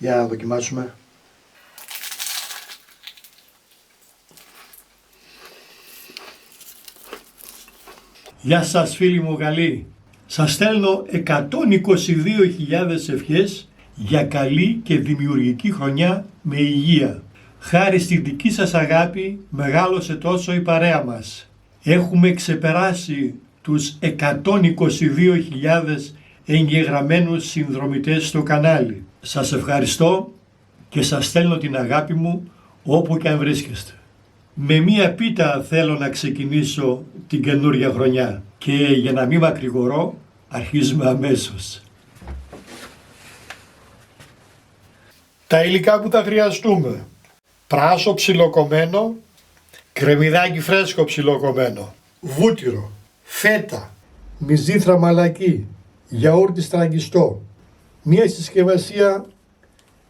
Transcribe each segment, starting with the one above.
Για να δοκιμάσουμε. Γεια σας φίλοι μου καλοί. Σας στέλνω 122.000 ευχές για καλή και δημιουργική χρονιά με υγεία. Χάρη στη δική σας αγάπη μεγάλωσε τόσο η παρέα μας. Έχουμε ξεπεράσει τους 122.000 εγγεγραμμένους συνδρομητές στο κανάλι. Σας ευχαριστώ και σας στέλνω την αγάπη μου όπου και αν βρίσκεστε. Με μία πίτα θέλω να ξεκινήσω την καινούργια χρονιά και για να μην μακρηγορώ αρχίζουμε αμέσως. Τα υλικά που θα χρειαστούμε: πράσο ψιλοκομμένο, κρεμμυδάκι φρέσκο ψιλοκομμένο, βούτυρο, φέτα, μυζήθρα μαλακή, γιαούρτι στραγγιστό, μία συσκευασία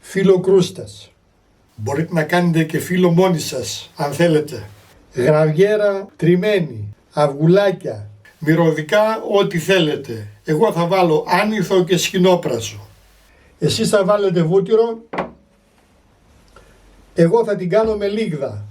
φύλλο κρούστας. Μπορείτε να κάνετε και φύλλο μόνοι σας αν θέλετε. Γραβιέρα τριμμένη, αυγουλάκια, μυρωδικά, ό,τι θέλετε. Εγώ θα βάλω άνηθο και σκηνόπρασο. Εσείς θα βάλετε βούτυρο. Εγώ θα την κάνω με λίγδα.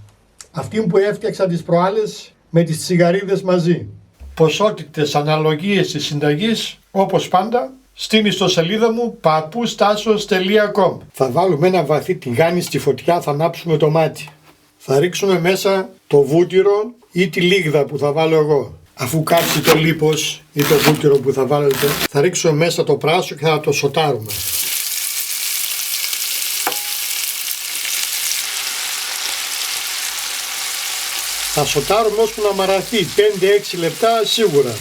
Αυτή που έφτιαξα τις προάλλες με τις τσιγαρίδες μαζί. Ποσότητες, αναλογίες της συνταγής, όπως πάντα, στην ιστοσελίδα μου papoustassos.com. Θα βάλουμε ένα βαθύ τηγάνι στη φωτιά, θα ανάψουμε το μάτι. Θα ρίξουμε μέσα το βούτυρο ή τη λίγδα που θα βάλω εγώ. Αφού κάψει το λίπος ή το βούτυρο που θα βάλετε, θα ρίξουμε μέσα το πράσο και θα το σοτάρουμε. Θα σοτάρουμε ώσπου να μαραθεί 5-6 λεπτά σίγουρα.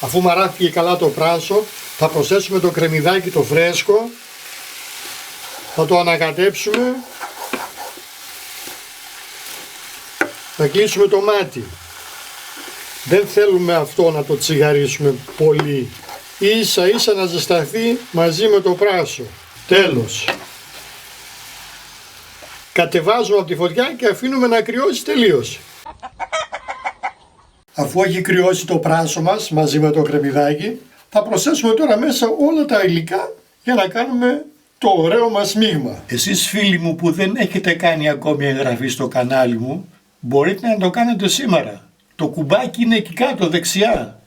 Αφού μαράθηκε καλά το πράσο, θα προσθέσουμε το κρεμμυδάκι το φρέσκο, θα το ανακατέψουμε, θα κλείσουμε το μάτι. Δεν θέλουμε αυτό να το τσιγαρίσουμε πολύ, ίσα ίσα να ζεσταθεί μαζί με το πράσο. Τέλος. Κατεβάζουμε από τη φωτιά και αφήνουμε να κρυώσει τελείως. Αφού έχει κρυώσει το πράσο μας μαζί με το κρεμμυδάκι, θα προσθέσουμε τώρα μέσα όλα τα υλικά για να κάνουμε το ωραίο μας μείγμα. Εσείς φίλοι μου που δεν έχετε κάνει ακόμη εγγραφή στο κανάλι μου, μπορείτε να το κάνετε σήμερα. Το κουμπάκι είναι εκεί κάτω δεξιά.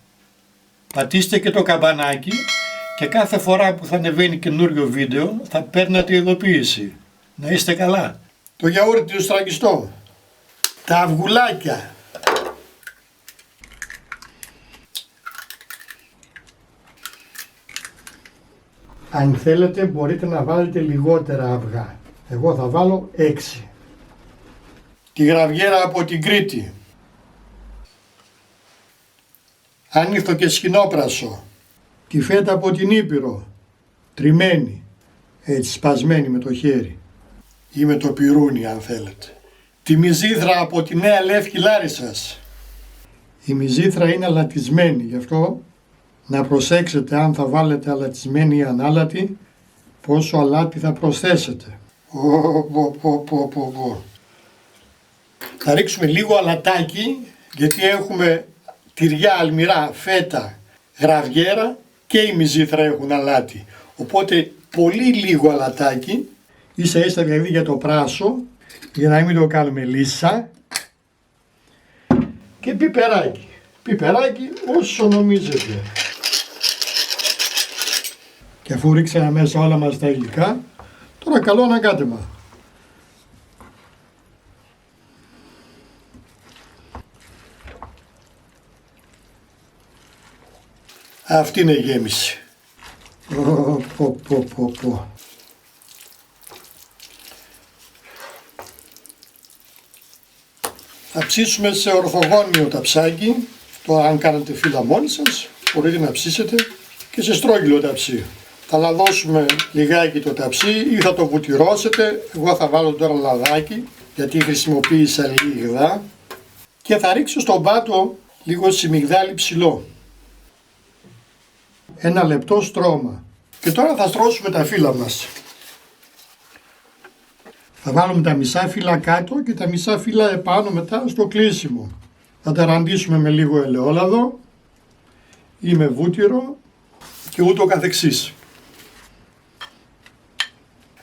Πατήστε και το καμπανάκι και κάθε φορά που θα ανεβαίνει καινούριο βίντεο θα παίρνετε ειδοποίηση. Να είστε καλά. Το γιαούρτι το στραγγιστό. Τα αυγουλάκια. Αν θέλετε μπορείτε να βάλετε λιγότερα αυγά. Εγώ θα βάλω 6. Τη γραβιέρα από την Κρήτη. Άνηθο και σκηνόπρασο. Τη φέτα από την Ήπειρο. Τριμμένη. Έτσι σπασμένη με το χέρι. Ή με το πυρούνι αν θέλετε. Τη μυζήθρα από τη Νέα Λεύκη Λάρισσας. Η μυζήθρα είναι αλατισμένη, γι' αυτό να προσέξετε αν θα βάλετε αλατισμένη ή ανάλατη, πόσο αλάτι θα προσθέσετε. Θα ρίξουμε λίγο αλατάκι, γιατί έχουμε τυριά αλμυρά, φέτα, γραβιέρα και η μυζήθρα έχουν αλάτι. Οπότε πολύ λίγο αλατάκι, ίσα ίσα δηλαδή για το πράσο, για να μην το κάνουμε λίσα, και πιπεράκι. Πιπεράκι όσο νομίζετε. Και αφού ρίξαμε μέσα όλα μας τα υλικά, τώρα καλό ανακάτεμα. Αυτή είναι η γέμιση. Θα ψήσουμε σε ορθογώνιο ταψάκι. Τώρα αν κάνετε φύλλα μόνοι σας, μπορείτε να ψήσετε και σε στρόγγυλο ταψί. Θα λαδώσουμε λιγάκι το ταψί ή θα το βουτυρώσετε. Εγώ θα βάλω τώρα λαδάκι, γιατί χρησιμοποίησα λίγδα. Και θα ρίξω στον πάτο λίγο σιμιγδάλι ψηλό. 1 λεπτό στρώμα. Και τώρα θα στρώσουμε τα φύλλα μας. Θα βάλουμε τα μισά φύλλα κάτω και τα μισά φύλλα επάνω μετά στο κλείσιμο. Θα τα ραντίσουμε με λίγο ελαιόλαδο ή με βούτυρο και ούτω καθεξής.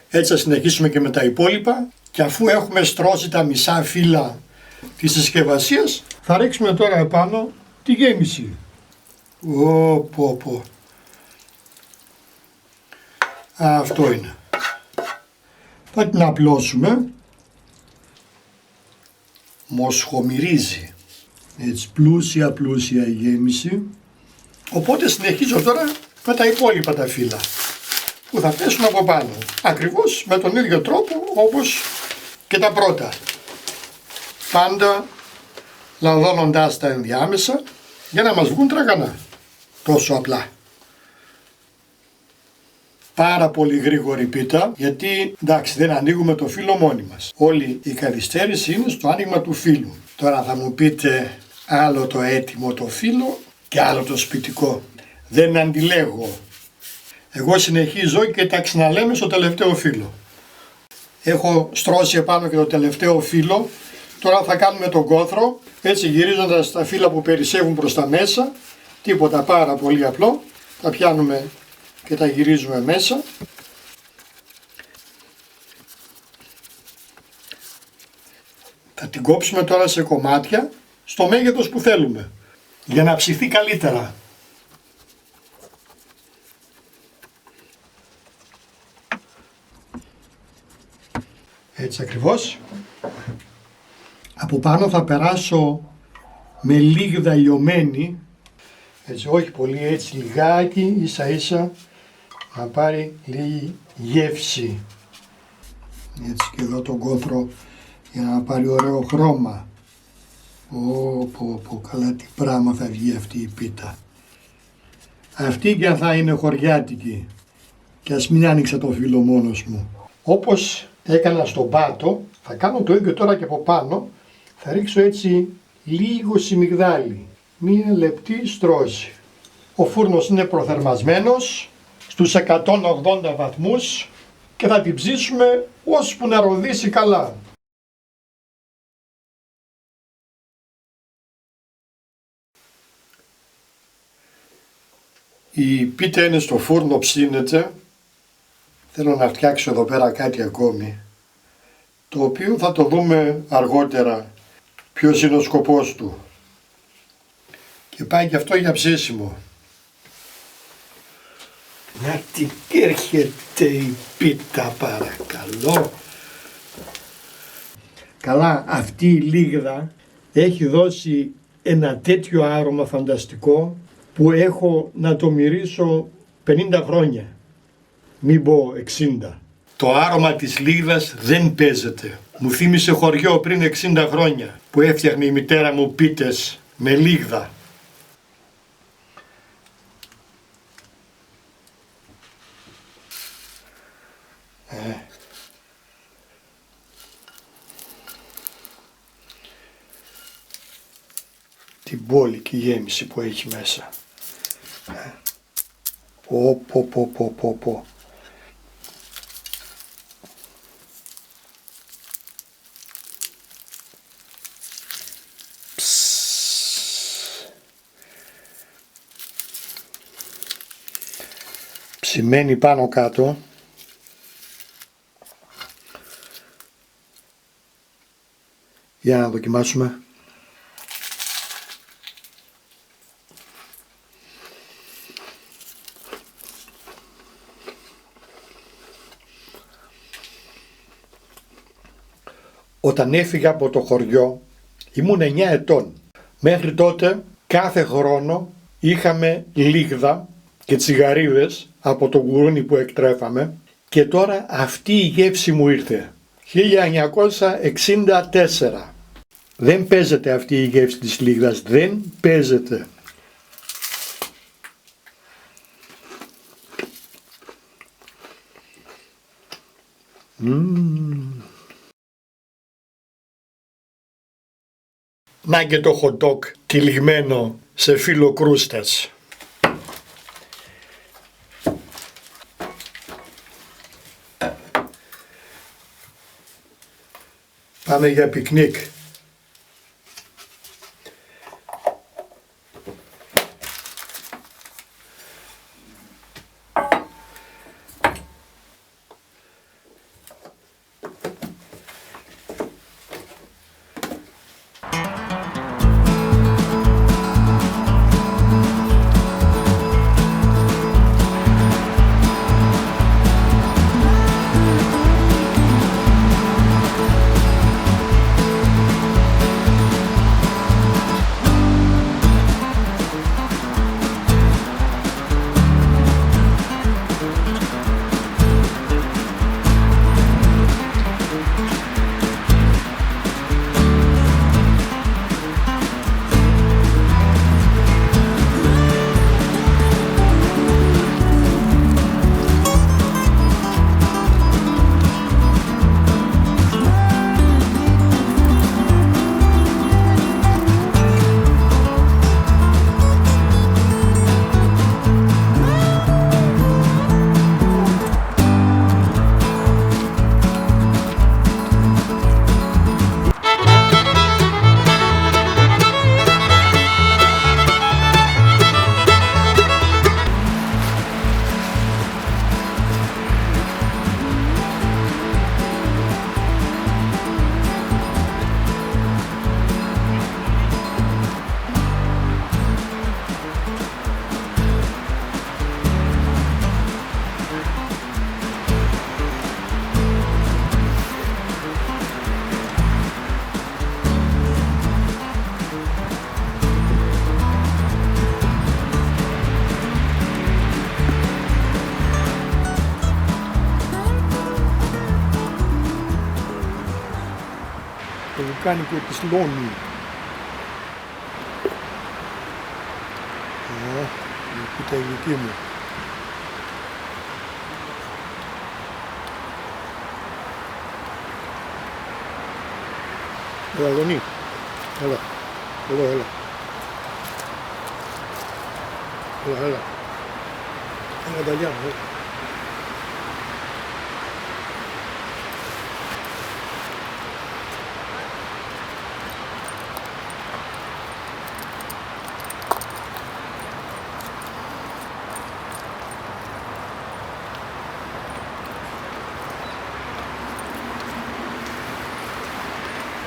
Έτσι θα συνεχίσουμε και με τα υπόλοιπα και αφού έχουμε στρώσει τα μισά φύλλα της συσκευασίας θα ρίξουμε τώρα επάνω τη γέμιση. Αυτό είναι. Θα την απλώσουμε. Μοσχομυρίζει. Έτσι πλούσια η γέμιση. Οπότε συνεχίζω τώρα με τα υπόλοιπα τα φύλλα που θα πέσουν από πάνω. Ακριβώς με τον ίδιο τρόπο όπως και τα πρώτα. Πάντα λαδώνοντας τα ενδιάμεσα για να μας βγουν τραγανά. Τόσο απλά. Πάρα πολύ γρήγορη πίτα, γιατί εντάξει δεν ανοίγουμε το φύλλο μόνοι μας. Όλη η καθυστέρηση είναι στο άνοιγμα του φύλλου. Τώρα θα μου πείτε άλλο το έτοιμο το φύλλο και άλλο το σπιτικό. Δεν αντιλέγω. Εγώ συνεχίζω και τα ξαναλέμε στο τελευταίο φύλλο. Έχω στρώσει επάνω και το τελευταίο φύλλο. Τώρα θα κάνουμε τον κόθρο, έτσι γυρίζοντας τα φύλλα που περισσεύουν προς τα μέσα. Τίποτα, πάρα πολύ απλό. Τα πιάνουμε και τα γυρίζουμε μέσα. Θα την κόψουμε τώρα σε κομμάτια στο μέγεθος που θέλουμε για να ψηθεί καλύτερα. Έτσι ακριβώς. Από πάνω θα περάσω με λίγδα λιωμένη, έτσι όχι πολύ, έτσι λιγάκι, ίσα ίσα, να πάρει λίγη γεύση. Έτσι και εδώ τον κόθρο για να πάρει ωραίο χρώμα. Καλά τι πράγμα θα βγει αυτή η πίτα. Αυτή και θα είναι χωριάτικη και ας μην άνοιξα το φύλλο μόνος μου. Όπως έκανα στον πάτο, θα κάνω το ίδιο τώρα και από πάνω. Θα ρίξω έτσι λίγο σιμιγδάλι, μία λεπτή στρώση. Ο φούρνος είναι προθερμασμένος στους 180 βαθμούς και θα την ψήσουμε ώσπου να ροδίσει καλά. Η πίτα είναι στο φούρνο, ψήνεται. Θέλω να φτιάξω εδώ πέρα κάτι ακόμη, το οποίο θα το δούμε αργότερα ποιος είναι ο σκοπός του. Και πάει και αυτό για ψήσιμο. Να τι έρχεται η πίτα παρακαλώ. Καλά, αυτή η λίγδα έχει δώσει ένα τέτοιο άρωμα φανταστικό που έχω να το μυρίσω 50 χρόνια. Μην πω 60. Το άρωμα της λίγδας δεν παίζεται. Μου θύμισε χωριό πριν 60 χρόνια που έφτιαχνε η μητέρα μου πίτες με λίγδα. Την μπόλικη γέμιση που έχει μέσα. Πω. Ψημένη πάνω κάτω. Για να δοκιμάσουμε. Όταν έφυγα από το χωριό ήμουν 9 ετών. Μέχρι τότε κάθε χρόνο είχαμε λίγδα και τσιγαρίδες από το γουρούνι που εκτρέφαμε και τώρα αυτή η γεύση μου ήρθε. 1964. Δεν παίζεται αυτή η γεύση της λίγδας, δεν παίζεται. Να και το hot dog τυλιγμένο σε φύλλο κρούστας. Πάμε για πικνίκ. λουκάνικο της Λόνη. Η πίτα ηλική μου. Έλα Λονή, έλα, εδώ έλα. Έλα, έλα. Έλα Νταλιά μου, έλα.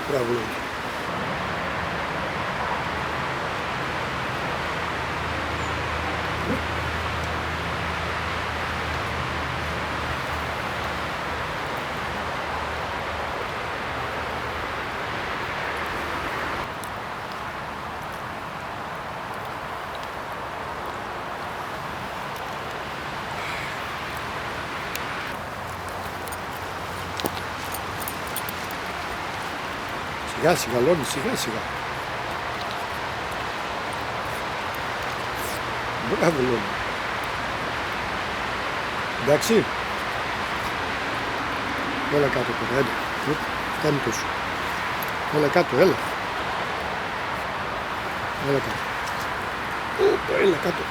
Μπράβο. Σιγά σιγά Λόνη, σιγά σιγά. Μπράβο Λόνη. Εντάξει. Έλα κάτω τώρα, έλα. Φτάνει τόσο. Έλα κάτω, έλα. Έλα κάτω. Έλα κάτω.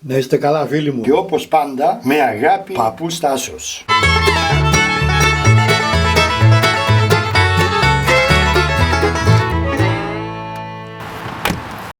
Να είστε καλά φίλοι μου. Και όπως πάντα με αγάπη, Παππούς Τάσος.